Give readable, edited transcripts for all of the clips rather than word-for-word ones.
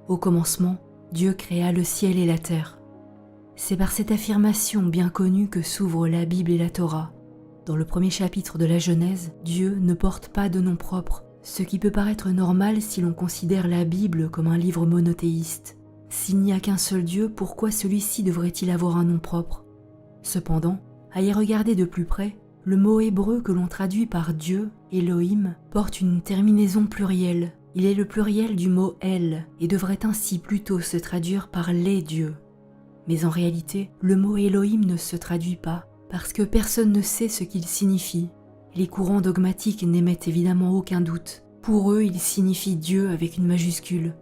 Au commencement, Dieu créa le ciel et la terre. C'est par cette affirmation bien connue que s'ouvrent la Bible et la Torah. Dans le premier chapitre de la Genèse, Dieu ne porte pas de nom propre, ce qui peut paraître normal si l'on considère la Bible comme un livre monothéiste. S'il n'y a qu'un seul Dieu, pourquoi celui-ci devrait-il avoir un nom propre ? Cependant, à y regarder de plus près, le mot hébreu que l'on traduit par Dieu, Elohim, porte une terminaison plurielle. Il est le pluriel du mot El et devrait ainsi plutôt se traduire par les dieux. Mais en réalité, le mot Elohim ne se traduit pas, parce que personne ne sait ce qu'il signifie. Les courants dogmatiques n'émettent évidemment aucun doute. Pour eux, il signifie Dieu avec une majuscule.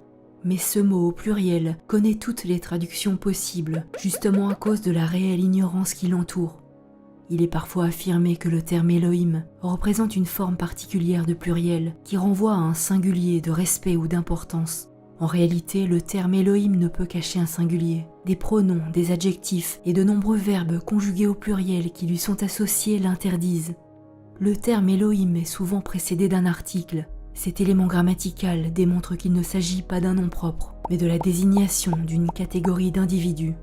Mais ce mot au pluriel connaît toutes les traductions possibles, justement à cause de la réelle ignorance qui l'entoure. Il est parfois affirmé que le terme Elohim représente une forme particulière de pluriel qui renvoie à un singulier de respect ou d'importance. En réalité, le terme Elohim ne peut cacher un singulier. Des pronoms, des adjectifs et de nombreux verbes conjugués au pluriel qui lui sont associés l'interdisent. Le terme Elohim est souvent précédé d'un article. Cet élément grammatical démontre qu'il ne s'agit pas d'un nom propre, mais de la désignation d'une catégorie d'individus.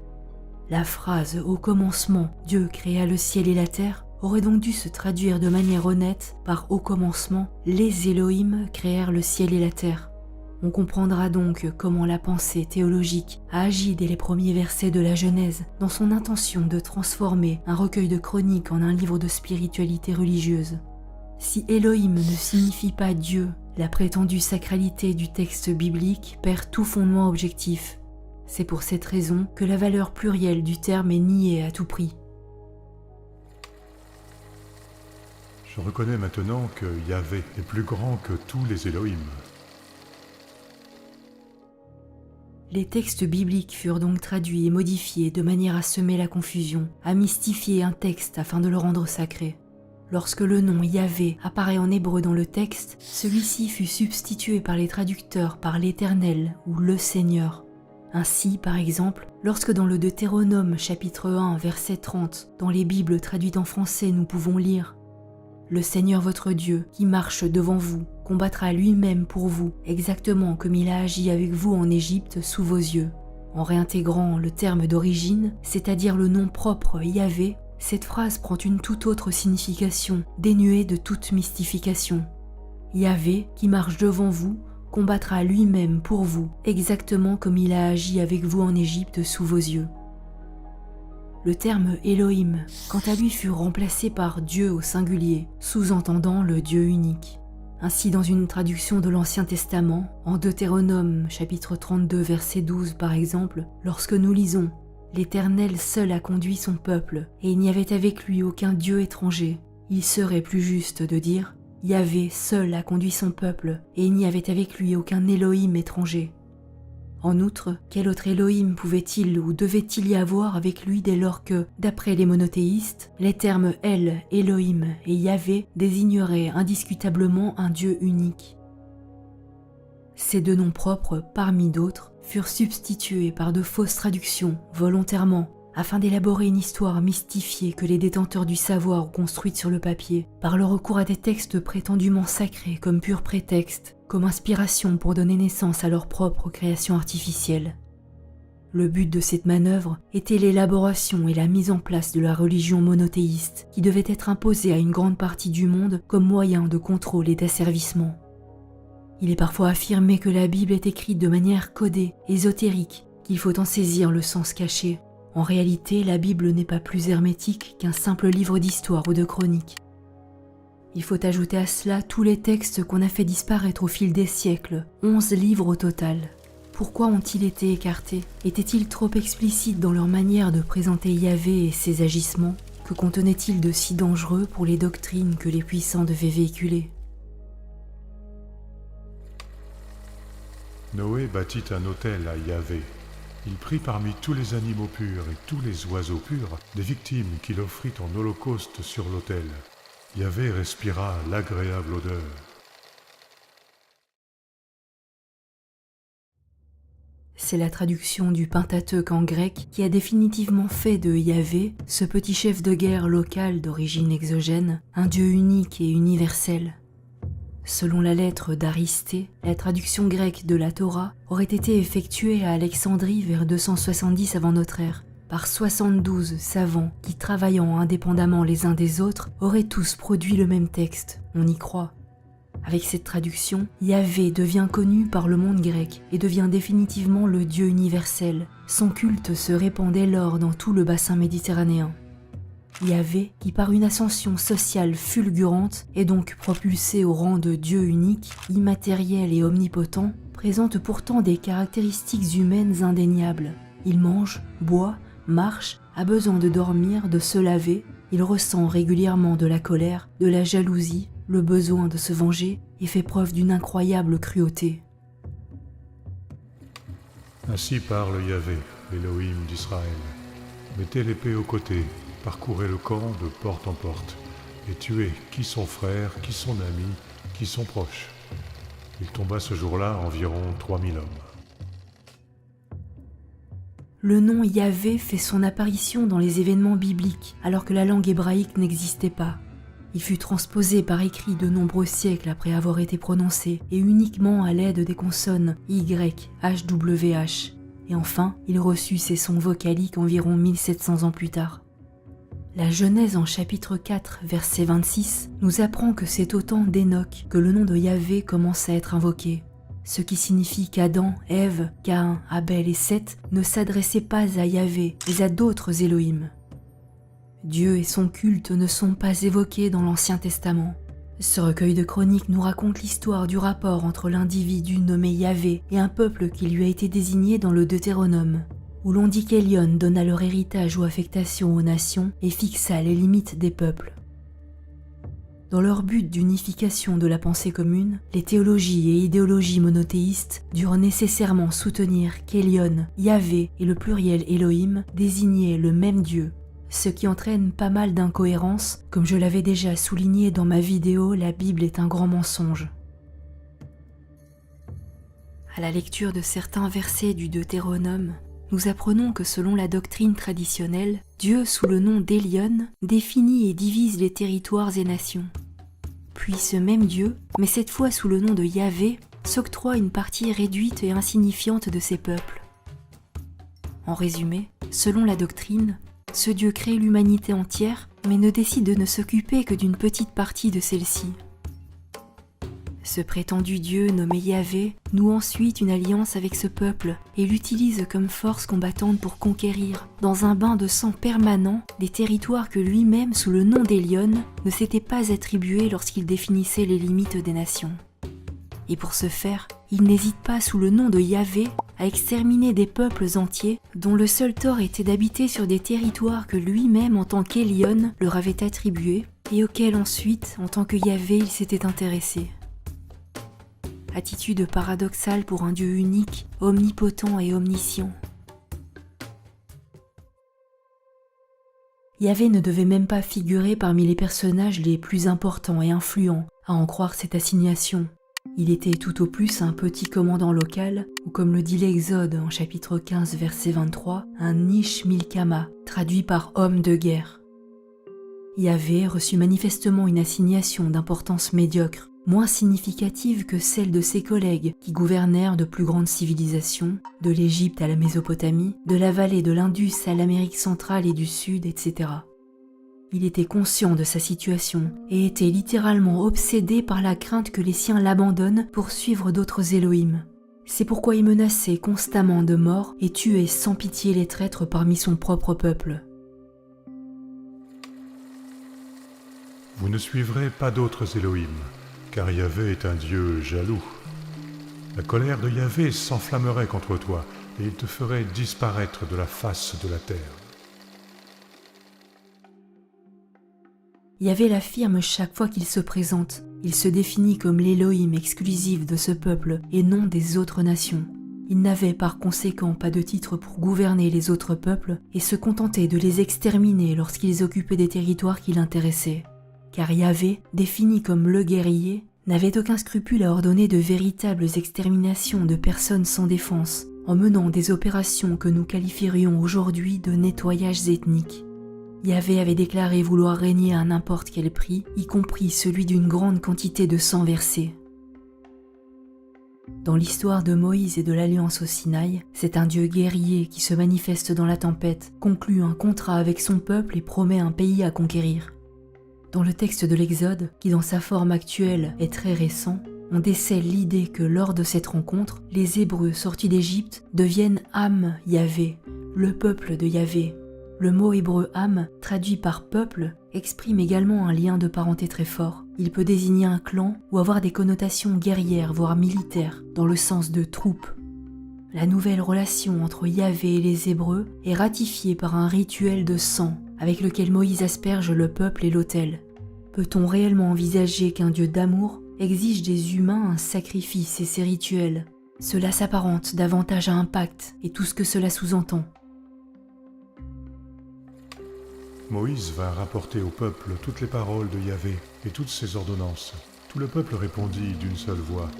La phrase « Au commencement, Dieu créa le ciel et la terre » aurait donc dû se traduire de manière honnête par « Au commencement, les Elohim créèrent le ciel et la terre ». On comprendra donc comment la pensée théologique a agi dès les premiers versets de la Genèse dans son intention de transformer un recueil de chroniques en un livre de spiritualité religieuse. Si Elohim ne signifie pas Dieu, la prétendue sacralité du texte biblique perd tout fondement objectif. C'est pour cette raison que la valeur plurielle du terme est niée à tout prix. Je reconnais maintenant que Yahvé est plus grand que tous les Elohim. Les textes bibliques furent donc traduits et modifiés de manière à semer la confusion, à mystifier un texte afin de le rendre sacré. Lorsque le nom Yahvé apparaît en hébreu dans le texte, celui-ci fut substitué par les traducteurs par l'Éternel ou le Seigneur. Ainsi, par exemple, lorsque dans le Deutéronome chapitre 1 verset 30, dans les Bibles traduites en français, nous pouvons lire « Le Seigneur votre Dieu, qui marche devant vous, combattra lui-même pour vous, exactement comme il a agi avec vous en Égypte sous vos yeux. » En réintégrant le terme d'origine, c'est-à-dire le nom propre Yahvé, cette phrase prend une toute autre signification, dénuée de toute mystification. Yahvé, qui marche devant vous, combattra lui-même pour vous, exactement comme il a agi avec vous en Égypte sous vos yeux. Le terme Elohim, quant à lui, fut remplacé par Dieu au singulier, sous-entendant le Dieu unique. Ainsi, dans une traduction de l'Ancien Testament, en Deutéronome chapitre 32 verset 12 par exemple, lorsque nous lisons « L'Éternel seul a conduit son peuple, et il n'y avait avec lui aucun Dieu étranger », il serait plus juste de dire « Yahvé seul a conduit son peuple, et il n'y avait avec lui aucun Elohim étranger ». En outre, quel autre Elohim pouvait-il ou devait-il y avoir avec lui dès lors que, d'après les monothéistes, les termes El, Elohim et Yahvé désigneraient indiscutablement un Dieu unique. Ces deux noms propres, parmi d'autres, furent substitués par de fausses traductions, volontairement, afin d'élaborer une histoire mystifiée que les détenteurs du savoir ont construite sur le papier, par le recours à des textes prétendument sacrés comme pur prétexte, comme inspiration pour donner naissance à leur propre création artificielle. Le but de cette manœuvre était l'élaboration et la mise en place de la religion monothéiste qui devait être imposée à une grande partie du monde comme moyen de contrôle et d'asservissement. Il est parfois affirmé que la Bible est écrite de manière codée, ésotérique, qu'il faut en saisir le sens caché. En réalité, la Bible n'est pas plus hermétique qu'un simple livre d'histoire ou de chronique. Il faut ajouter à cela tous les textes qu'on a fait disparaître au fil des siècles, 11 livres au total. Pourquoi ont-ils été écartés? Étaient-ils trop explicites dans leur manière de présenter Yahvé et ses agissements? Que contenaient-ils de si dangereux pour les doctrines que les puissants devaient véhiculer? Noé bâtit un autel à Yahvé. Il prit parmi tous les animaux purs et tous les oiseaux purs des victimes qu'il offrit en holocauste sur l'autel. Yahvé respira l'agréable odeur. C'est la traduction du Pentateuque en grec qui a définitivement fait de Yahvé, ce petit chef de guerre local d'origine exogène, un Dieu unique et universel. Selon la lettre d'Aristée, la traduction grecque de la Torah aurait été effectuée à Alexandrie vers 270 avant notre ère, par 72 savants qui, travaillant indépendamment les uns des autres, auraient tous produit le même texte, on y croit. Avec cette traduction, Yahvé devient connu par le monde grec et devient définitivement le Dieu universel. Son culte se répand dès lors dans tout le bassin méditerranéen. Yahvé, qui par une ascension sociale fulgurante est donc propulsé au rang de Dieu unique, immatériel et omnipotent, présente pourtant des caractéristiques humaines indéniables. Il mange, boit, marche, a besoin de dormir, de se laver, il ressent régulièrement de la colère, de la jalousie, le besoin de se venger et fait preuve d'une incroyable cruauté. Ainsi parle Yahvé, l'Élohim d'Israël. Mettez l'épée au côté, parcourez le camp de porte en porte, et tuez qui son frère, qui son ami, qui son proche. Il tomba ce jour-là environ 3000 hommes. Le nom Yahvé fait son apparition dans les événements bibliques alors que la langue hébraïque n'existait pas. Il fut transposé par écrit de nombreux siècles après avoir été prononcé et uniquement à l'aide des consonnes Y, H, W, H. Et enfin, il reçut ses sons vocaliques environ 1700 ans plus tard. La Genèse en chapitre 4, verset 26, nous apprend que c'est au temps d'Enoch que le nom de Yahvé commence à être invoqué. Ce qui signifie qu'Adam, Ève, Caïn, Abel et Seth ne s'adressaient pas à Yahvé, mais à d'autres Élohim. Dieu et son culte ne sont pas évoqués dans l'Ancien Testament. Ce recueil de chroniques nous raconte l'histoire du rapport entre l'individu nommé Yahvé et un peuple qui lui a été désigné dans le Deutéronome, où l'on dit qu'Elion donna leur héritage ou affectation aux nations et fixa les limites des peuples. Dans leur but d'unification de la pensée commune, les théologies et idéologies monothéistes durent nécessairement soutenir qu'Elion, Yahvé et le pluriel Elohim désignaient le même Dieu, ce qui entraîne pas mal d'incohérences, comme je l'avais déjà souligné dans ma vidéo « La Bible est un grand mensonge ». À la lecture de certains versets du Deutéronome, nous apprenons que selon la doctrine traditionnelle, Dieu, sous le nom d'Elion, définit et divise les territoires et nations. Puis ce même Dieu, mais cette fois sous le nom de Yahvé, s'octroie une partie réduite et insignifiante de ses peuples. En résumé, selon la doctrine, ce Dieu crée l'humanité entière, mais ne décide de ne s'occuper que d'une petite partie de celle-ci. Ce prétendu Dieu nommé Yahvé noue ensuite une alliance avec ce peuple et l'utilise comme force combattante pour conquérir, dans un bain de sang permanent, des territoires que lui-même, sous le nom d'Elion, ne s'était pas attribués lorsqu'il définissait les limites des nations. Et pour ce faire, il n'hésite pas sous le nom de Yahvé à exterminer des peuples entiers dont le seul tort était d'habiter sur des territoires que lui-même en tant qu'Elion leur avait attribués et auxquels ensuite, en tant que Yahvé, il s'était intéressé. Attitude paradoxale pour un Dieu unique, omnipotent et omniscient. Yahvé ne devait même pas figurer parmi les personnages les plus importants et influents, à en croire cette assignation. Il était tout au plus un petit commandant local, ou comme le dit l'Exode en chapitre 15 verset 23, un Ish Milkama, traduit par homme de guerre. Yahvé reçut manifestement une assignation d'importance médiocre, moins significative que celle de ses collègues qui gouvernèrent de plus grandes civilisations, de l'Égypte à la Mésopotamie, de la vallée de l'Indus à l'Amérique centrale et du Sud, etc. Il était conscient de sa situation et était littéralement obsédé par la crainte que les siens l'abandonnent pour suivre d'autres Élohim. C'est pourquoi il menaçait constamment de mort et tuait sans pitié les traîtres parmi son propre peuple. Vous ne suivrez pas d'autres Élohim, car Yahvé est un Dieu jaloux. La colère de Yahvé s'enflammerait contre toi, et il te ferait disparaître de la face de la terre. Yahvé l'affirme chaque fois qu'il se présente. Il se définit comme l'Élohim exclusif de ce peuple et non des autres nations. Il n'avait par conséquent pas de titre pour gouverner les autres peuples et se contentait de les exterminer lorsqu'ils occupaient des territoires qui l'intéressaient. Car Yahvé, défini comme le guerrier, n'avait aucun scrupule à ordonner de véritables exterminations de personnes sans défense, en menant des opérations que nous qualifierions aujourd'hui de nettoyages ethniques. Yahvé avait déclaré vouloir régner à n'importe quel prix, y compris celui d'une grande quantité de sang versé. Dans l'histoire de Moïse et de l'Alliance au Sinaï, c'est un Dieu guerrier qui se manifeste dans la tempête, conclut un contrat avec son peuple et promet un pays à conquérir. Dans le texte de l'Exode, qui dans sa forme actuelle est très récent, on décèle l'idée que lors de cette rencontre, les Hébreux sortis d'Égypte deviennent Am Yahvé, le peuple de Yahvé. Le mot hébreu Am, traduit par peuple, exprime également un lien de parenté très fort. Il peut désigner un clan ou avoir des connotations guerrières, voire militaires, dans le sens de troupe. La nouvelle relation entre Yahvé et les Hébreux est ratifiée par un rituel de sang, avec lequel Moïse asperge le peuple et l'autel. Peut-on réellement envisager qu'un Dieu d'amour exige des humains un sacrifice et ses rituels? Cela s'apparente davantage à un pacte et tout ce que cela sous-entend. Moïse vint rapporter au peuple toutes les paroles de Yahvé et toutes ses ordonnances. Tout le peuple répondit d'une seule voix.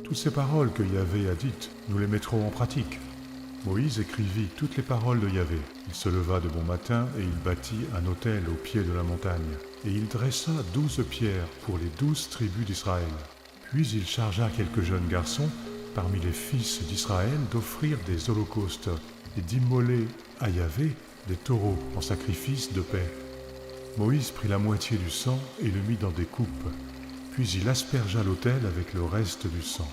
Toutes ces paroles que Yahvé a dites, nous les mettrons en pratique. Moïse écrivit toutes les paroles de Yahvé. Il se leva de bon matin et il bâtit un autel au pied de la montagne. Et il dressa 12 pierres pour les 12 tribus d'Israël. Puis il chargea quelques jeunes garçons, parmi les fils d'Israël, d'offrir des holocaustes et d'immoler à Yahvé des taureaux en sacrifice de paix. Moïse prit la moitié du sang et le mit dans des coupes, puis il aspergea l'autel avec le reste du sang.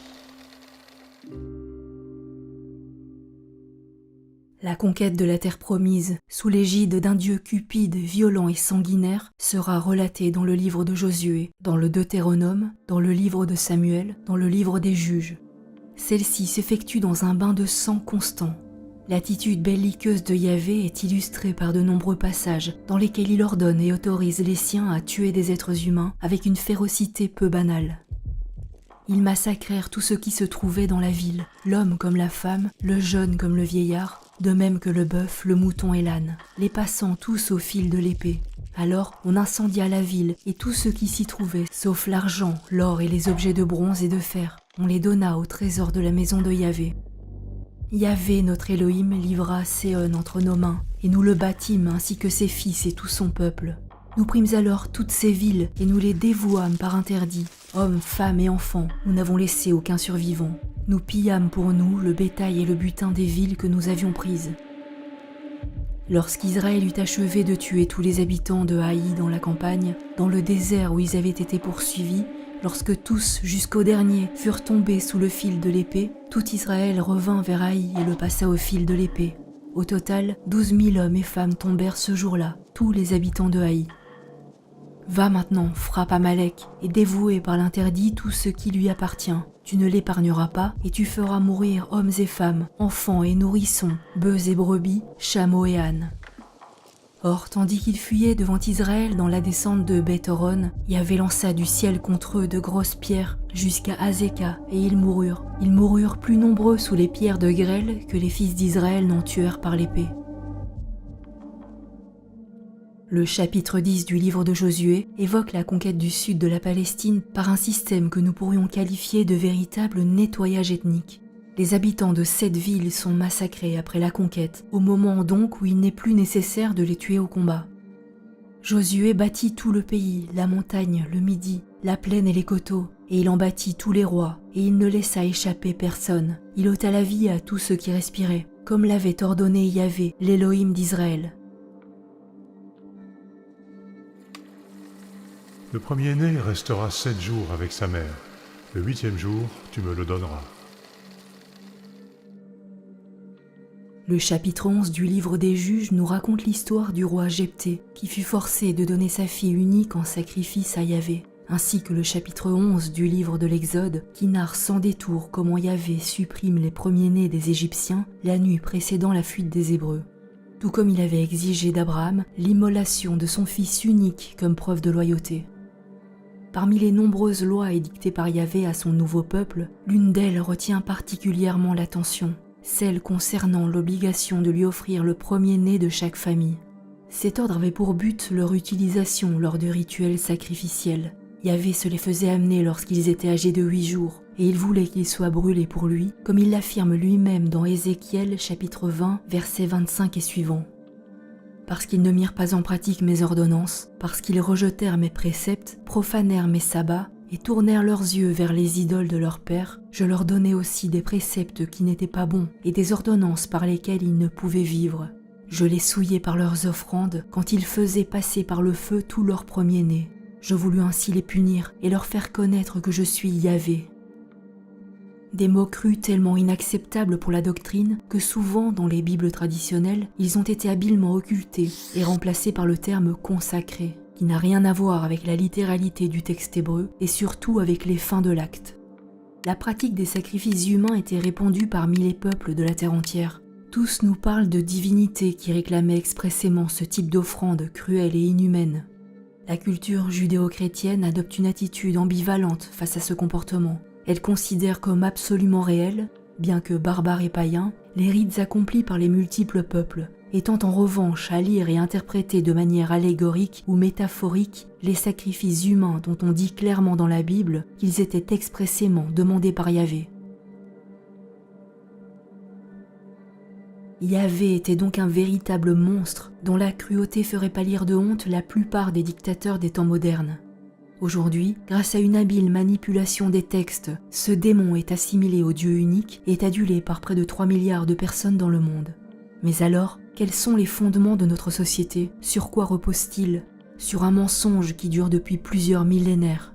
La conquête de la terre promise, sous l'égide d'un Dieu cupide, violent et sanguinaire, sera relatée dans le livre de Josué, dans le Deutéronome, dans le livre de Samuel, dans le livre des Juges. Celle-ci s'effectue dans un bain de sang constant. L'attitude belliqueuse de Yahvé est illustrée par de nombreux passages dans lesquels il ordonne et autorise les siens à tuer des êtres humains avec une férocité peu banale. Ils massacrèrent tout ce qui se trouvait dans la ville, l'homme comme la femme, le jeune comme le vieillard, de même que le bœuf, le mouton et l'âne, les passant tous au fil de l'épée. Alors on incendia la ville et tout ce qui s'y trouvait, sauf l'argent, l'or et les objets de bronze et de fer. On les donna au trésor de la maison de Yahvé. Yahvé, notre Elohim, livra Séon entre nos mains, et nous le bâtîmes ainsi que ses fils et tout son peuple. Nous prîmes alors toutes ces villes, et nous les dévouâmes par interdit. Hommes, femmes et enfants, nous n'avons laissé aucun survivant. Nous pillâmes pour nous le bétail et le butin des villes que nous avions prises. Lorsqu'Israël eut achevé de tuer tous les habitants de Haï dans la campagne, dans le désert où ils avaient été poursuivis, lorsque tous, jusqu'au dernier, furent tombés sous le fil de l'épée, tout Israël revint vers Haï et le passa au fil de l'épée. Au total, 12 000 hommes et femmes tombèrent ce jour-là, tous les habitants de Haï. Va maintenant, frappe Amalek, et dévoué par l'interdit tout ce qui lui appartient. Tu ne l'épargneras pas, et tu feras mourir hommes et femmes, enfants et nourrissons, bœufs et brebis, chameaux et ânes. Or, tandis qu'ils fuyaient devant Israël dans la descente de Beth-Horon, Yahvé lança du ciel contre eux de grosses pierres jusqu'à Azéka, et ils moururent. Ils moururent plus nombreux sous les pierres de grêle que les fils d'Israël n'en tuèrent par l'épée. Le chapitre 10 du livre de Josué évoque la conquête du sud de la Palestine par un système que nous pourrions qualifier de véritable nettoyage ethnique. Les habitants de cette ville sont massacrés après la conquête, au moment donc où il n'est plus nécessaire de les tuer au combat. Josué bâtit tout le pays, la montagne, le Midi, la plaine et les coteaux, et il en bâtit tous les rois, et il ne laissa échapper personne. Il ôta la vie à tous ceux qui respiraient, comme l'avait ordonné Yahvé, l'Élohim d'Israël. Le premier-né restera 7 jours avec sa mère. Le 8e jour, tu me le donneras. Le chapitre 11 du livre des Juges nous raconte l'histoire du roi Jephthé, qui fut forcé de donner sa fille unique en sacrifice à Yahvé, ainsi que le chapitre 11 du livre de l'Exode, qui narre sans détour comment Yahvé supprime les premiers-nés des Égyptiens la nuit précédant la fuite des Hébreux. Tout comme il avait exigé d'Abraham l'immolation de son fils unique comme preuve de loyauté. Parmi les nombreuses lois édictées par Yahvé à son nouveau peuple, l'une d'elles retient particulièrement l'attention, celle concernant l'obligation de lui offrir le premier-né de chaque famille. Cet ordre avait pour but leur utilisation lors de rituels sacrificiels. Yahvé se les faisait amener lorsqu'ils étaient âgés de 8 jours, et il voulait qu'ils soient brûlés pour lui, comme il l'affirme lui-même dans Ézéchiel chapitre 20, versets 25 et suivants. Parce qu'ils ne mirent pas en pratique mes ordonnances, parce qu'ils rejetèrent mes préceptes, profanèrent mes sabbats, et tournèrent leurs yeux vers les idoles de leurs pères, je leur donnai aussi des préceptes qui n'étaient pas bons, et des ordonnances par lesquelles ils ne pouvaient vivre. Je les souillai par leurs offrandes, quand ils faisaient passer par le feu tous leurs premiers-nés. Je voulus ainsi les punir et leur faire connaître que je suis Yahvé. Des mots crus tellement inacceptables pour la doctrine que souvent dans les Bibles traditionnelles, ils ont été habilement occultés et remplacés par le terme « consacré », qui n'a rien à voir avec la littéralité du texte hébreu et surtout avec les fins de l'acte. La pratique des sacrifices humains était répandue parmi les peuples de la terre entière. Tous nous parlent de divinités qui réclamaient expressément ce type d'offrande cruelle et inhumaine. La culture judéo-chrétienne adopte une attitude ambivalente face à ce comportement. Elle considère comme absolument réel, bien que barbares et païens, les rites accomplis par les multiples peuples, étant en revanche à lire et interpréter de manière allégorique ou métaphorique les sacrifices humains dont on dit clairement dans la Bible qu'ils étaient expressément demandés par Yahvé. Yahvé était donc un véritable monstre dont la cruauté ferait pâlir de honte la plupart des dictateurs des temps modernes. Aujourd'hui, grâce à une habile manipulation des textes, ce démon est assimilé au Dieu unique et est adulé par près de 3 milliards de personnes dans le monde. Mais alors, quels sont les fondements de notre société? Sur quoi repose-t-il? Sur un mensonge qui dure depuis plusieurs millénaires.